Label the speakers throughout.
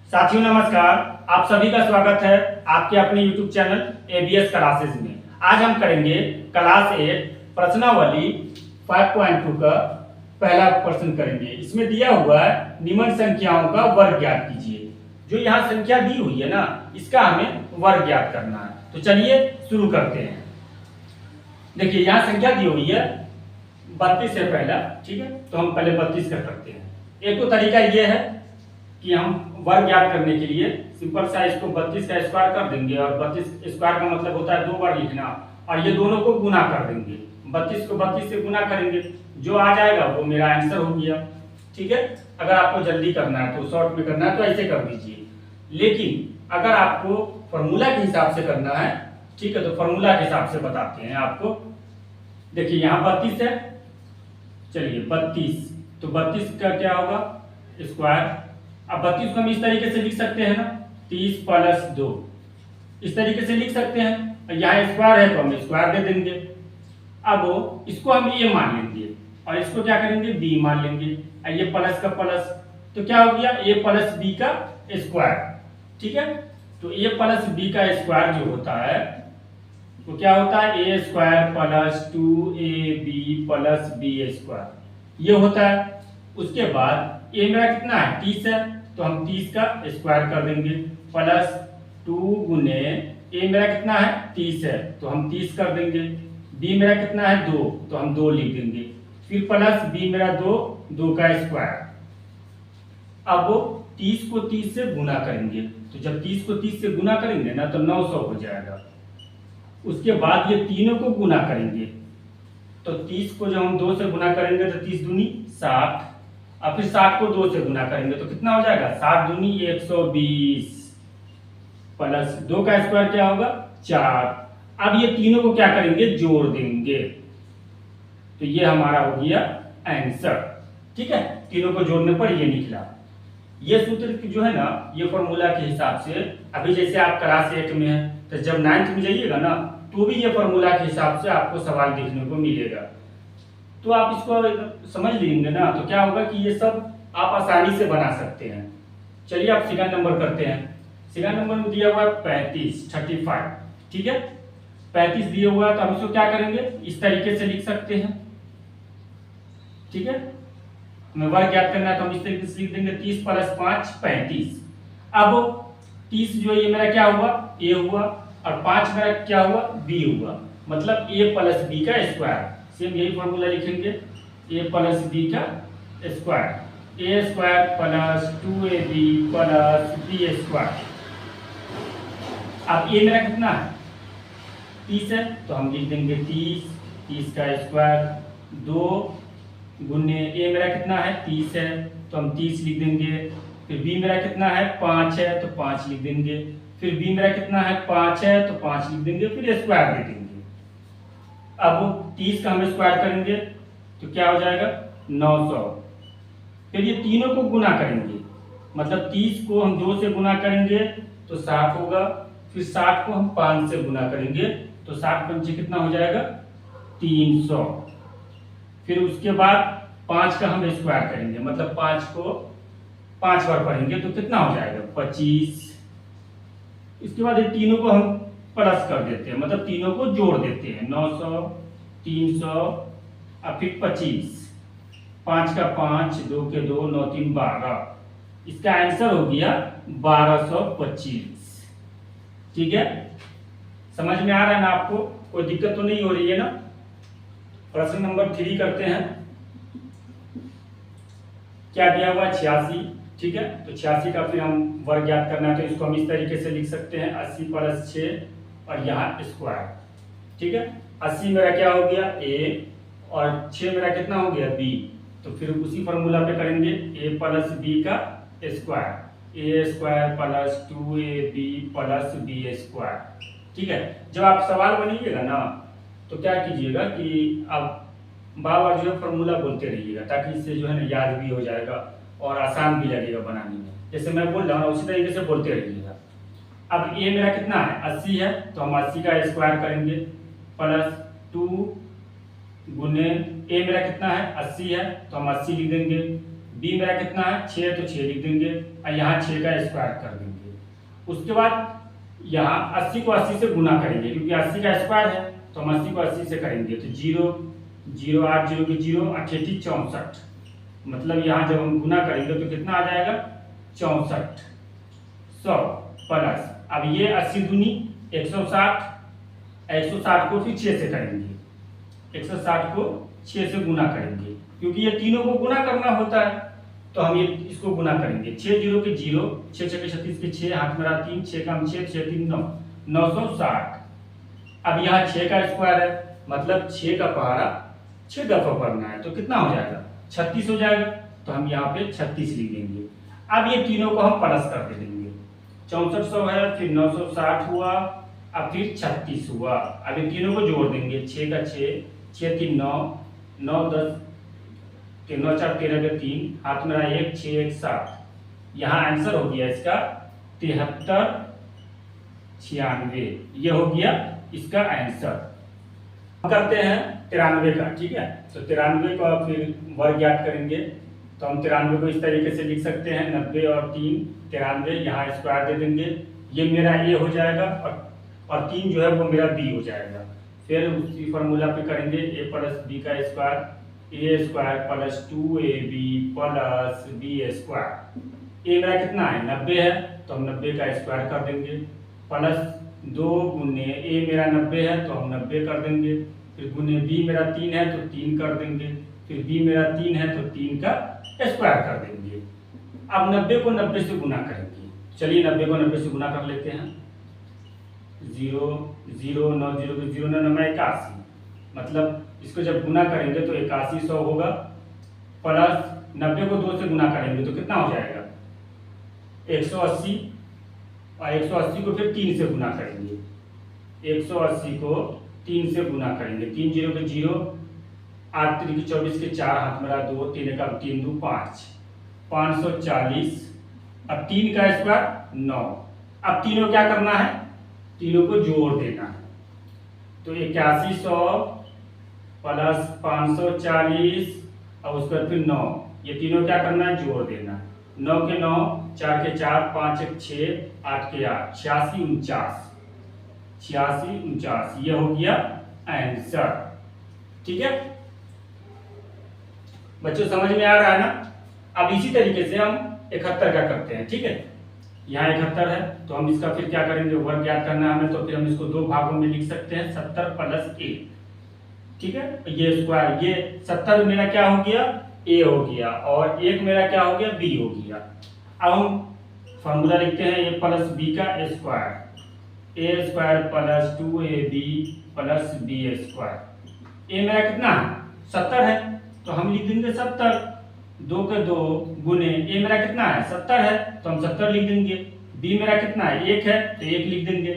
Speaker 1: साथियों नमस्कार, आप सभी का स्वागत है आपके अपने YouTube चैनल ABS क्लासेस में। आज हम करेंगे क्लास 8 प्रश्नावली 5.2 का पहला प्रश्न करेंगे। इसमें दिया हुआ है निम्न संख्याओं का वर्ग ज्ञात कीजिए। जो यहाँ संख्या दी हुई है ना, इसका हमें वर्ग ज्ञात करना है। तो चलिए शुरू करते हैं। देखिए यहाँ संख्या दी हुई है 32 से पहला, ठीक है, तो हम पहले 32 का करते हैं। एक तो तरीका यह है कि हम वर्ग ज्ञात करने के लिए सिंपल सा इसको 32 का स्क्वायर कर देंगे, और 32 स्क्वायर का मतलब होता है 2 बार लिखना, और ये दोनों को गुना कर देंगे। 32 को 32 से गुना करेंगे, जो आ जाएगा वो मेरा आंसर हो गया। ठीक है, अगर आपको जल्दी करना है तो शॉर्ट में करना है तो ऐसे कर दीजिए। लेकिन अगर आपको फॉर्मूला के हिसाब से करना है, ठीक है, तो फॉर्मूला के हिसाब से बताते हैं आपको। देखिए यहाँ 32 है, चलिए 32, तो 32 का क्या होगा स्क्वायर। अब 32 को हम इस तरीके से लिख सकते हैं ना, 30 प्लस 2, इस तरीके से लिख सकते हैं। यहाँ स्क्वायर है तो हम स्क्वायर दे देंगे। अब इसको हम a मान लेंगे और इसको क्या करेंगे b मान लेंगे। ये प्लस का प्लस, तो क्या हो गया a प्लस b का स्क्वायर। ठीक है, तो a प्लस b का स्क्वायर जो होता है वो क्या होता है a square plus 2ab plus b square, ये होता है। उसके बाद a मेरा कितना है 30 है, तो हम 30 का स्क्वायर कर देंगे, प्लस 2 गुने a मेरा कितना है 30 है, तो हम 30 कर देंगे। b मेरा कितना है 2, तो हम 2 लिख देंगे, फिर प्लस b मेरा 2 का स्क्वायर। अब 30 को 30 से गुना करेंगे, तो जब 30 को 30 से गुना करेंगे ना तो 900 हो जाएगा। उसके बाद ये तीनों को गुना करेंगे, तो 30 को जब हम 2 से गुना करेंगे तो 30 दूनी 60, और फिर 60 को 2 से गुना करेंगे तो कितना हो जाएगा 7 दूनी 120, प्लस 2 का स्क्वायर क्या होगा 4। अब ये तीनों को क्या करेंगे जोड़ देंगे, तो ये हमारा हो गया आंसर। ठीक है, तीनों को जोड़ने पर ये निकला। ये सूत्र जो है ना, ये फॉर्मूला के हिसाब से, अभी जैसे आप क्लास 8 में है तो जब 9th में जाइएगा ना तो भी ये फॉर्मूला के हिसाब से आपको सवाल देखने को मिलेगा। तो आप इसको समझ लेंगे ना तो क्या होगा कि ये सब आप आसानी से बना सकते हैं। चलिए आप सेकंड नंबर करते हैं। सेकंड नंबर में दिया हुआ है 35। ठीक है, 35 दिया हुआ है तो हम इसको क्या करेंगे इस तरीके से लिख सकते हैं। ठीक है, हमें वर्ग ज्ञात करना है तो हम इस तरीके से लिख देंगे 30 प्लस 5 35। अब 30 जो ये मेरा क्या हुआ a हुआ, और 5 मेरा क्या हुआ b हुआ, मतलब a प्लस b का स्क्वायर। सेम यही फॉर्मूला लिखेंगे, a प्लस b का square, a square plus 2ab plus b square. अब a मेरा कितना है 30 है, तो हम लिख देंगे 30 का स्क्वायर, 2 गुने a मेरा कितना है 30 है तो हम 30 लिख देंगे, फिर b मेरा कितना है 5 है तो 5 लिख देंगे, फिर b मेरा कितना है 5 है तो 5 लिख देंगे, फिर स्क्वायर दे देंगे। अब 30 का हम स्क्वायर करेंगे तो क्या हो जाएगा 900। फिर ये तीनों को गुना करेंगे, मतलब 30 को हम 2 से गुना करेंगे तो 60 होगा, फिर 60 को हम 5 से गुना करेंगे तो 60 पंचे कितना हो जाएगा 300। फिर उसके बाद 5 का हम स्क्वायर करेंगे, मतलब 5 को 5 बार पढ़ेंगे तो कितना हो जाएगा 25। इसके बाद ये तीनों को हम प्लस कर देते हैं, मतलब तीनों को जोड़ देते हैं, 900 300 और फिर 25, 5 का 5, 2 के 2, 9 3 12। इसका आंसर हो गया 1225। ठीक है, समझ में आ रहा है ना आपको, कोई दिक्कत तो नहीं हो रही है ना। प्रश्न नंबर 3 करते हैं। क्या दिया हुआ 86। ठीक है, तो 86 का फिर हम वर्ग ज्ञात करना है तो इसको हम इस तरीके से लिख सकते हैं 80 प्लस 6 और यहाँ स्क्वायर। ठीक है, 80 मेरा क्या हो गया a और 6 मेरा कितना हो गया b, तो फिर उसी फॉर्मूला पे करेंगे a प्लस b का square, a square plus 2ab plus b square. ठीक है, जब आप सवाल बनाइएगा ना तो क्या कीजिएगा कि आप बार बार जो है फॉर्मूला बोलते रहिएगा, ताकि इससे जो है ना याद भी हो जाएगा और आसान भी लगेगा बनाने में। जैसे मैं बोल रहा हूँ उसी तरीके से बोलते रहिएगा। अब a मेरा कितना है 80 है, तो हम 80 का स्क्वायर करेंगे, प्लस 2 गुने a मेरा कितना है 80 है तो हम 80 लिख देंगे, बी मेरा कितना है 6 तो 6 लिख देंगे और यहाँ 6 का स्क्वायर कर देंगे। उसके बाद यहाँ 80 को 80 से गुना करेंगे क्योंकि 80 का स्क्वायर है तो हम 80 को 80 से करेंगे तो 0 0 8 0 की 0 88 64, मतलब यहाँ जब हम गुना करेंगे तो कितना आ जाएगा 64 100 प्लस अब ये 80 दूनी 160, 160 को फिर 6 से करेंगे, 160 को 6 से गुना करेंगे क्योंकि ये तीनों को गुना करना होता है तो हम ये इसको गुना करेंगे 6 0 के 0 6 6 के 36 के 6 हाथ मेरा 3 6 का 6 6 3 9 960। अब यहाँ 6 का स्क्वायर है मतलब 6 का पहाड़ा 6 दफा पढ़ना है तो कितना हो जाएगा 36 हो जाएगा तो हम यहाँ पे 36 लिख देंगे। अब ये तीनों को हम प्लस कर देंगे 6400 है फिर 960 हुआ अब फिर 36 हुआ। अब इन तीनों को जोड़ देंगे 6 का 6 6 3 9 9 10 3 9 4 13 के 3 हाथ मेरा 1 6 1 7। यहाँ आंसर हो गया इसका 73 96, ये हो गया इसका आंसर। हम करते हैं 93 का, ठीक है। तो 93 का फिर वर्ग ज्ञात करेंगे तो हम 93 को इस तरीके से लिख सकते हैं 90 और 3 93, यहाँ स्क्वायर दे देंगे ये मेरा ए हो जाएगा और 3 जो है वो मेरा बी हो जाएगा। फिर उसी फॉर्मूला पे करेंगे a प्लस बी का square A square plus 2ab plus B square. A मेरा कितना है 90 है तो हम 90 का स्क्वायर कर देंगे प्लस 2 गुने ए मेरा 90 है तो हम 90 कर देंगे, फिर गुने बी मेरा 3 है तो 3 कर देंगे, फिर बी मेरा 3 है तो 3 का स्क्वायर कर देंगे। अब 90 को 90 से गुना करेंगे, चलिए 90 को 90 से गुना कर लेते हैं 0 0 9 0 0 9 9 81, मतलब इसको जब गुना करेंगे तो 8100 होगा प्लस 90 को 2 से गुना करेंगे तो कितना हो जाएगा 180 और 180 को फिर 3 से गुना करेंगे, 180 को 3 से गुना करेंगे 3 0 के 0 8 3 के 24 के 4 हाथ मेरा 2 3 का 3 2 5 540। अब 3 का स्क्वायर 9। अब तीनों क्या करना है तीनों को जोड़ देना है तो 8100 प्लस 540 और उसके बाद फिर 9, ये तीनों क्या करना है जोड़ देना है 9 के 9 4 के 4 5 1 6 8 के 8 86 49, ये हो गया आंसर। ठीक है बच्चों समझ में आ रहा है ना। अब इसी तरीके से हम 71 का करते हैं, ठीक है। यहाँ 71 है तो हम इसका फिर क्या करेंगे वर्ग ज्ञात करना है हमें तो फिर हम इसको दो भागों में लिख सकते हैं 70 प्लस 1, ठीक है। ये स्क्वायर ये 70 मेरा क्या हो गया a हो गया और 1 मेरा क्या हो गया b हो गया। अब हम फॉर्मूला लिखते हैं a प्लस b का square a square plus 2ab plus b square. a मेरा कितना है 70 है तो हम लिख देंगे 70, 2 के 2 गुने a मेरा कितना है 70 है तो हम 70 लिख देंगे, b मेरा कितना है 1 है तो 1 लिख देंगे,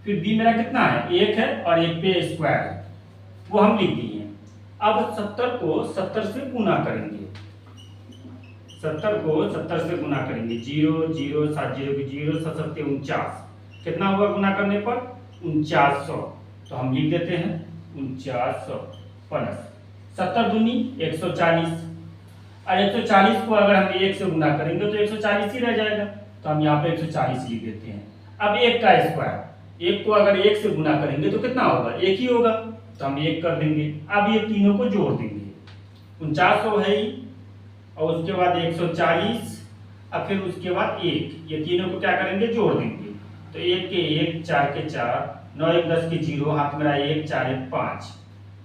Speaker 1: फिर b मेरा कितना है 1 है और 1 पे स्क्वायर है वो हम लिख दिए। अब 70 को 70 से गुना करेंगे, 70 को 70 से गुना करेंगे 0 0 7 0 की 0 7 7 49, कितना हुआ गुना करने पर 4900 तो हम लिख देते हैं 4900 प्लस 70 दूनी 140 और 140 को अगर हम 1 से गुना करेंगे तो 140 ही रह जाएगा तो हम यहाँ पे 140 लिख देते हैं। अब 1 का स्क्वायर 1 को अगर 1 से गुना करेंगे तो कितना होगा 1 ही होगा तो हम 1 कर देंगे। अब ये तीनों को जोड़ देंगे 4900 है ही और उसके बाद 140 और फिर उसके बाद 1, ये तीनों को क्या करेंगे जोड़ देंगे तो 1 के 1 4 के 4 9 1 10 के 0 हाथ मेरा 1 4 1 5,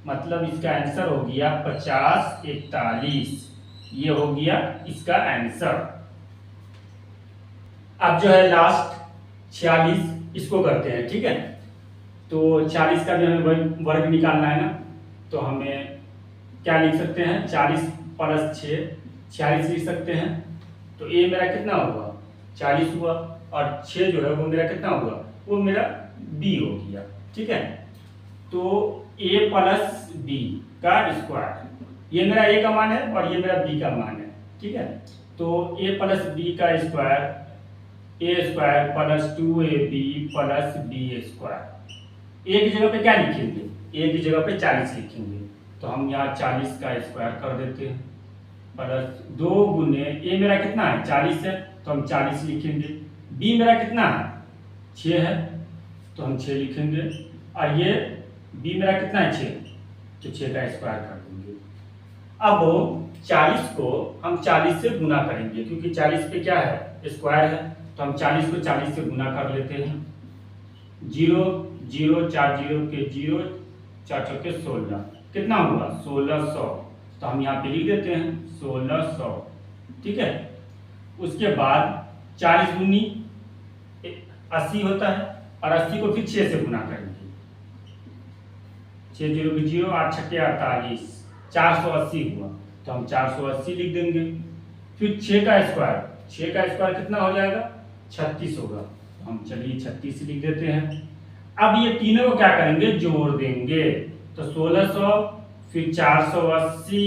Speaker 1: मतलब इसका आंसर हो गया 50 41, ये हो गया इसका आंसर। अब जो है लास्ट 46 इसको करते हैं, ठीक है। तो 40 का भी हमें वर्ग निकालना है ना तो हमें क्या लिख सकते हैं 40 प्लस 6 46 लिख सकते हैं तो a मेरा कितना हुआ 40 हुआ और 6 जो है वो मेरा कितना हुआ वो मेरा b हो गया, ठीक है। तो a प्लस b का स्क्वायर ये मेरा a का मान है और ये मेरा b का मान है, ठीक है। तो a प्लस b का square a square plus 2ab plus b square. a की जगह पे क्या लिखेंगे a की जगह पे 40 लिखेंगे तो हम यहाँ 40 का स्क्वायर कर देते हैं प्लस 2 गुने ए मेरा कितना है 40 है तो हम 40 लिखेंगे। बी मेरा कितना है 6 है तो हम 6 लिखेंगे। और ये बी मेरा कितना है 6 तो 6 का स्क्वायर कर देंगे। अब 40 को हम 40 से गुना करेंगे क्योंकि 40 पे क्या है स्क्वायर है तो हम 40 को 40 से गुना कर लेते हैं। 0 0 4 0 के 0 4 चौके 16 कितना हुआ 1600 तो हम यहाँ पे लिख देते हैं 1600 ठीक है। उसके बाद 40 गुनी 80 होता है और 80 को फिर 6 से गुना करेंगे। 6 0 के 0 8 छक्के 48 480 हुआ तो हम 480 लिख देंगे। फिर 6 का स्क्वायर कितना हो जाएगा 36 होगा तो हम चलिए 36 लिख देते हैं। अब ये तीनों को क्या करेंगे जोड़ देंगे तो 1600 फिर 480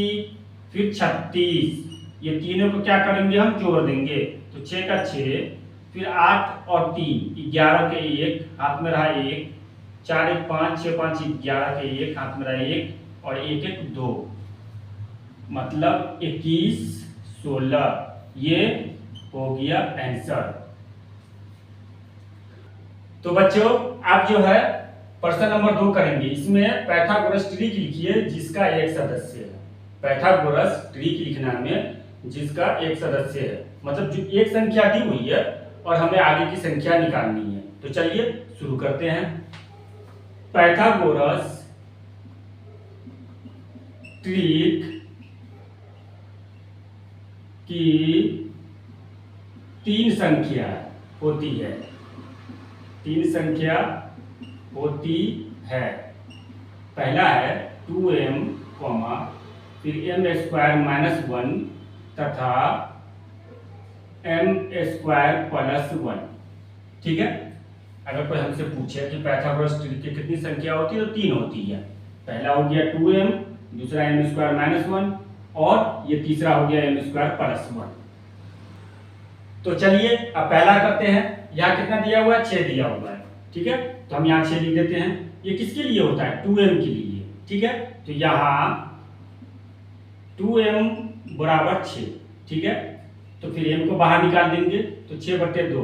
Speaker 1: फिर 36 ये तीनों को क्या करेंगे हम जोड़ देंगे तो 6 का 6 फिर 8 और 3 11 के 1 हाथ में रहा 1 4 1 5 6 5 11 के 1 हाथ में रहा 1 और 1 1 2 मतलब 21 16 ये हो गया आंसर। तो बच्चों आप जो है प्रश्न नंबर 2 करेंगे। इसमें पाइथागोरस ट्रिक लिखिए जिसका एक सदस्य है। पाइथागोरस ट्रिक लिखना में जिसका एक सदस्य है मतलब जो एक संख्या दी हुई है और हमें आगे की संख्या निकालनी है। तो चलिए शुरू करते हैं। पाइथागोरस ट्रिक की 3 संख्या होती है। 3 संख्या होती है। पहला है 2m फिर m² - 1 तथा m² + 1 ठीक है। अगर कोई हमसे पूछे कि पाइथागोरस ट्रिक की कितनी संख्या होती है तो 3 होती है। पहला हो गया 2m दूसरा m² - 1 और ये तीसरा हो गया m² + 1। तो चलिए अब पहला करते हैं। यहाँ कितना दिया हुआ है 6 दिया हुआ है ठीक है तो हम यहाँ 6 लिख देते हैं। ये किसके लिए होता है 2m के लिए ठीक है। तो यहाँ 2m = 6 ठीक है। तो फिर m को बाहर निकाल देंगे तो 6/2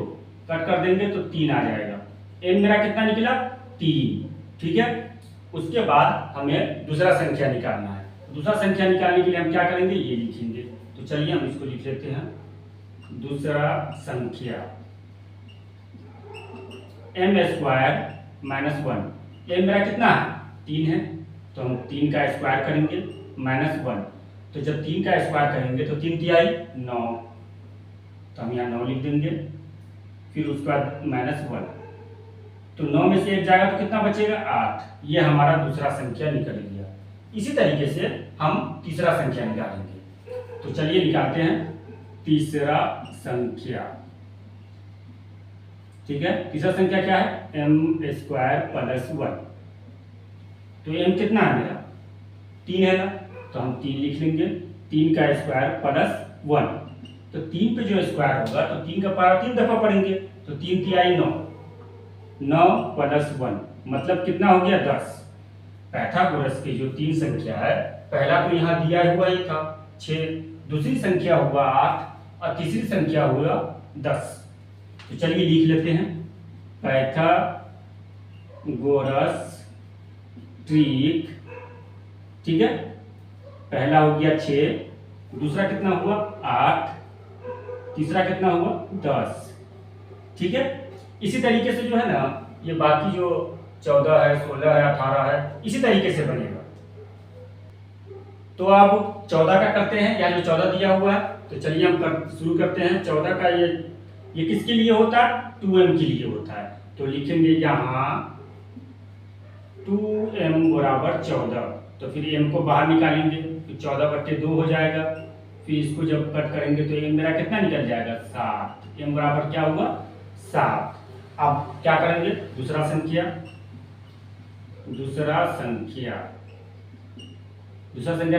Speaker 1: कट कर देंगे तो 3 आ जाएगा। m मेरा कितना निकला 3 ठीक है। उसके बाद हमें दूसरा संख्या निकालना है। दूसरा संख्या निकालने के लिए हम क्या करेंगे ये लिखेंगे। तो चलिए हम इसको लिख लेते हैं। दूसरा संख्या m² - 1 m मेरा कितना है 3 है तो हम 3 का स्क्वायर करेंगे -1 तो जब 3 का स्क्वायर करेंगे तो 3 तिहाई 9 तो हम यहाँ 9 लिख देंगे। फिर उसके बाद -1 तो 9 में से 1 जाएगा तो कितना बचेगा 8। ये हमारा दूसरा संख्या निकल गया। इसी तरीके से हम तीसरा संख्या निकालेंगे। तो चलिए निकालते हैं तीसरा संख्या ठीक है। तीसरा संख्या क्या है m² + 1 तो m कितना है मेरा 3 है ना तो हम 3 लिख लेंगे। 3 का स्क्वायर + 1 तो 3 पे जो स्क्वायर होगा तो 3 का पारा 3 दफा पढ़ेंगे तो 3 तिहाई 9 9 + 1 मतलब कितना हो गया 10। पाइथागोरस की जो 3 संख्या है पहला तो यहाँ दिया हुआ ही था 6 दूसरी संख्या हुआ 8 और तीसरी संख्या हुआ 10। तो चलिए लिख लेते हैं पाइथागोरस ट्रिक ठीक है। पहला हो गया 6 दूसरा कितना हुआ 8 तीसरा कितना हुआ 10 ठीक है। इसी तरीके से जो है ना ये बाकी जो 14 है 16 है 18 है इसी तरीके से बनेगा। तो अब 14 का करते हैं। या जो 14 दिया हुआ है तो चलिए हम शुरू करते हैं। 14 का ये किसके लिए होता है 2m के लिए होता है। तो लिखेंगे यहाँ 2m = 14 तो फिर m को बाहर निकालेंगे तो 14/2 हो जाएगा। फिर इसको जब कट करेंगे तो m मेरा कितना निकल जाएगा 7। m बराबर क्या हुआ 7। अब क्या करेंगे दूसरा संख्या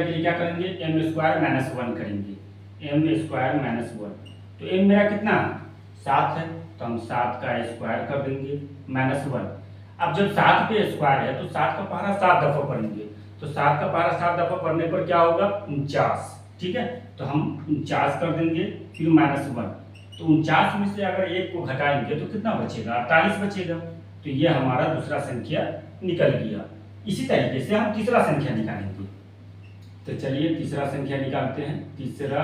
Speaker 1: के लिए क्या करेंगे m² - 1 करेंगे। m² - 1 तो m मेरा कितना 7 है तो हम 7 का स्क्वायर कर देंगे -1। अब जब 7 पे स्क्वायर है तो 7 का पहाड़ा 7 दफा पढ़ेंगे तो 7 का पहाड़ा 7 दफा पढ़ने पर क्या होगा 49 ठीक है। तो हम 49 कर देंगे, फिर -1। तो 49 में से अगर 1 को घटाएंगे तो कितना बचेगा? 48 बचेगा। तो ये हमारा दूसरा संख्या निकल गया। इसी तरीके से हम तीसरा संख्या निकालेंगे। तो चलिए तीसरा संख्या निकालते हैं। तीसरा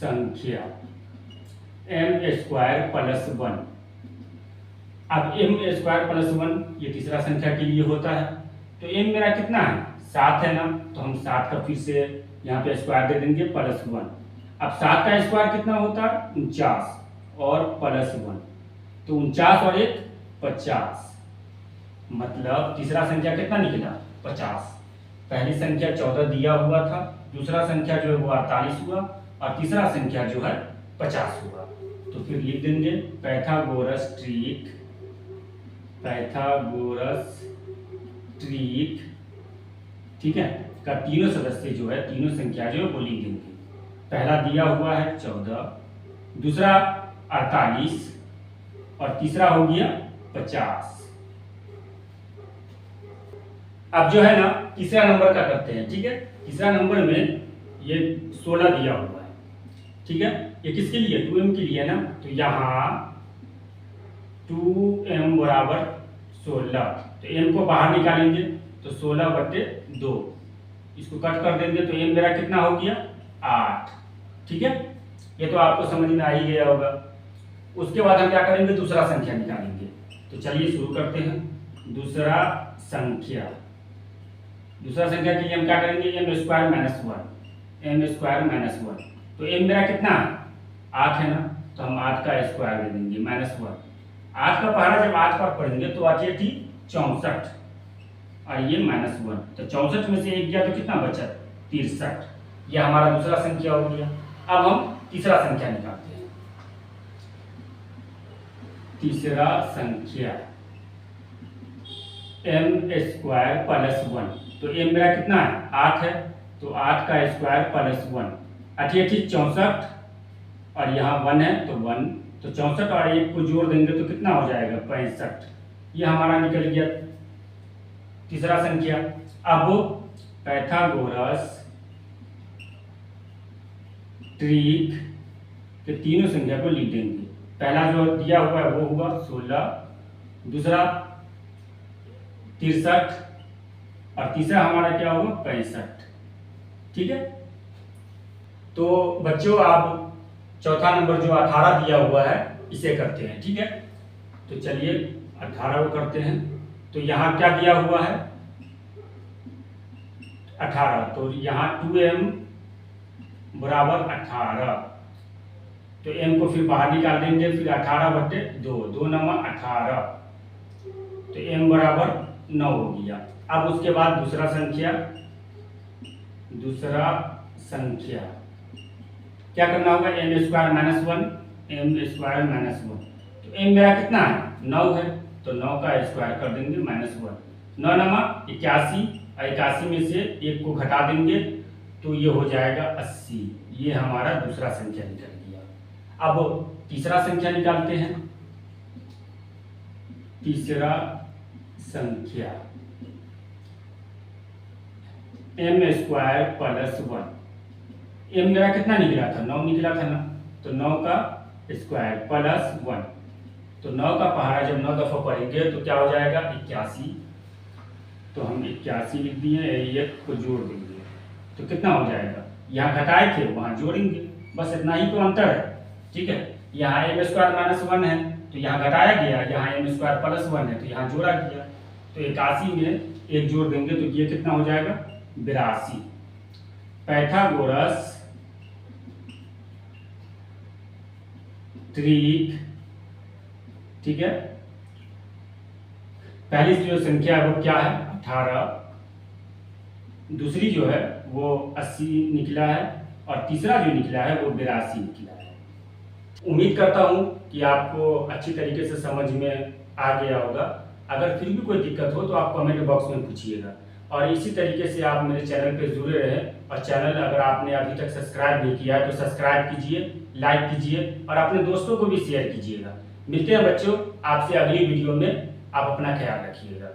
Speaker 1: संख्या m² + 1। अब m² + 1 ये तीसरा संख्या के लिए होता है। तो m मेरा कितना है? 7 है ना, तो हम 7 का फिर से यहाँ पे स्क्वायर दे देंगे +1। अब 7 का स्क्वायर कितना होता है? 49 और +1, तो 49 और 1 50। मतलब तीसरा संख्या कितना निकला? 50। पहली संख्या 14 दिया हुआ था, दूसरा संख्या जो है वो 48 हुआ, और तीसरा संख्या जो है 50 हुआ। तो फिर लिख देंगे पाइथागोरस ट्रिक, ठीक है, का तीनों सदस्य जो है, तीनों संख्या जो है वो लिख देंगे। पहला दिया हुआ है 14, दूसरा 48 और तीसरा हो गया 50। अब जो है ना तीसरा नंबर का करते हैं, ठीक है। तीसरा नंबर में ये 16 दिया हुआ है, ठीक है। ये किसके लिए? 2m के लिए ना, तो यहाँ 2m बराबर 16, तो m को बाहर निकालेंगे तो 16/2, इसको कट कर देंगे तो m मेरा कितना हो गया? 8, ठीक है। ये तो आपको समझ में आ ही गया होगा। उसके बाद हम क्या करेंगे? दूसरा संख्या निकालेंगे। तो चलिए शुरू करते हैं। दूसरा संख्या के लिए हम क्या करेंगे? m² - 1। तो m मेरा कितना है? 8 है ना, तो हम 8 का स्क्वायर दे देंगे -1। 8 का पहाड़ा जब 8 पर पढ़ेंगे तो 8 × 64 और ये -1, तो 64 में से 1 गया तो कितना बचा? 63। ये हमारा दूसरा संख्या हो गया। अब हम तीसरा संख्या निकालते हैं। तीसरा संख्या m² + 1। तो m मेरा कितना है? 8 है, तो 8 का स्क्वायर +1, 8 × 64 और यहाँ 1 है तो 1, तो 64 और 1 को जोड़ देंगे तो कितना हो जाएगा? 65। ये हमारा निकल गया तीसरा संख्या। अब पाइथागोरस ट्रिक के तीनों संख्या को लिख देंगे। पहला जो दिया हुआ है वो हुआ 16, दूसरा 63 और तीसरा हमारा क्या होगा? 65, ठीक है। तो बच्चों आप चौथा नंबर जो 18 दिया हुआ है इसे करते हैं, ठीक है। तो चलिए 18 को करते हैं। तो यहाँ क्या दिया हुआ है? 18, तो यहाँ 2m बराबर 18, तो m को फिर बाहर निकाल देंगे, फिर 18/2, 2 × 9 = 18, तो m बराबर 9 हो गया। अब उसके बाद दूसरा संख्या क्या करना होगा? m² - 1। तो m मेरा कितना है? 9 है, तो 9 का स्क्वायर कर देंगे -1। 9 × 9 = 81, 81 में से 1 को घटा देंगे तो ये हो जाएगा 80। ये हमारा दूसरा संख्या निकल गया। अब तीसरा संख्या निकालते हैं। तीसरा संख्या m² + 1। m मेरा कितना निकला था? 9 निकला था ना, तो 9 का स्क्वायर +1, तो 9 का पहाड़ा जब 9 दफा पढ़ेंगे तो क्या हो जाएगा? 81, तो हम 81 लिख दिए। 1 को जोड़ देंगे तो कितना हो जाएगा? यहाँ घटाए थे वहाँ जोड़ेंगे, बस इतना ही तो अंतर है, ठीक है। यहाँ m² - 1 है तो यहाँ घटाया गया, यहाँ m² + 1 है तो यहाँ जोड़ा गया, तो 81 में 1 जोड़ देंगे तो ये कितना हो जाएगा? 82। पाइथागोरस ट्रिक, ठीक है। पहली जो संख्या है वो क्या है? 18, दूसरी जो है वो 80 निकला है और तीसरा जो निकला है वो 82 निकला है। उम्मीद करता हूँ कि आपको अच्छी तरीके से समझ में आ गया होगा। अगर फिर भी कोई दिक्कत हो तो आप कमेंट बॉक्स में पूछिएगा, और इसी तरीके से आप मेरे चैनल पे जुड़े रहें। और चैनल अगर आपने अभी तक सब्सक्राइब नहीं किया है तो सब्सक्राइब कीजिए, लाइक कीजिए और अपने दोस्तों को भी शेयर कीजिएगा। मिलते हैं बच्चों आपसे अगली वीडियो में। आप अपना ख्याल रखिएगा।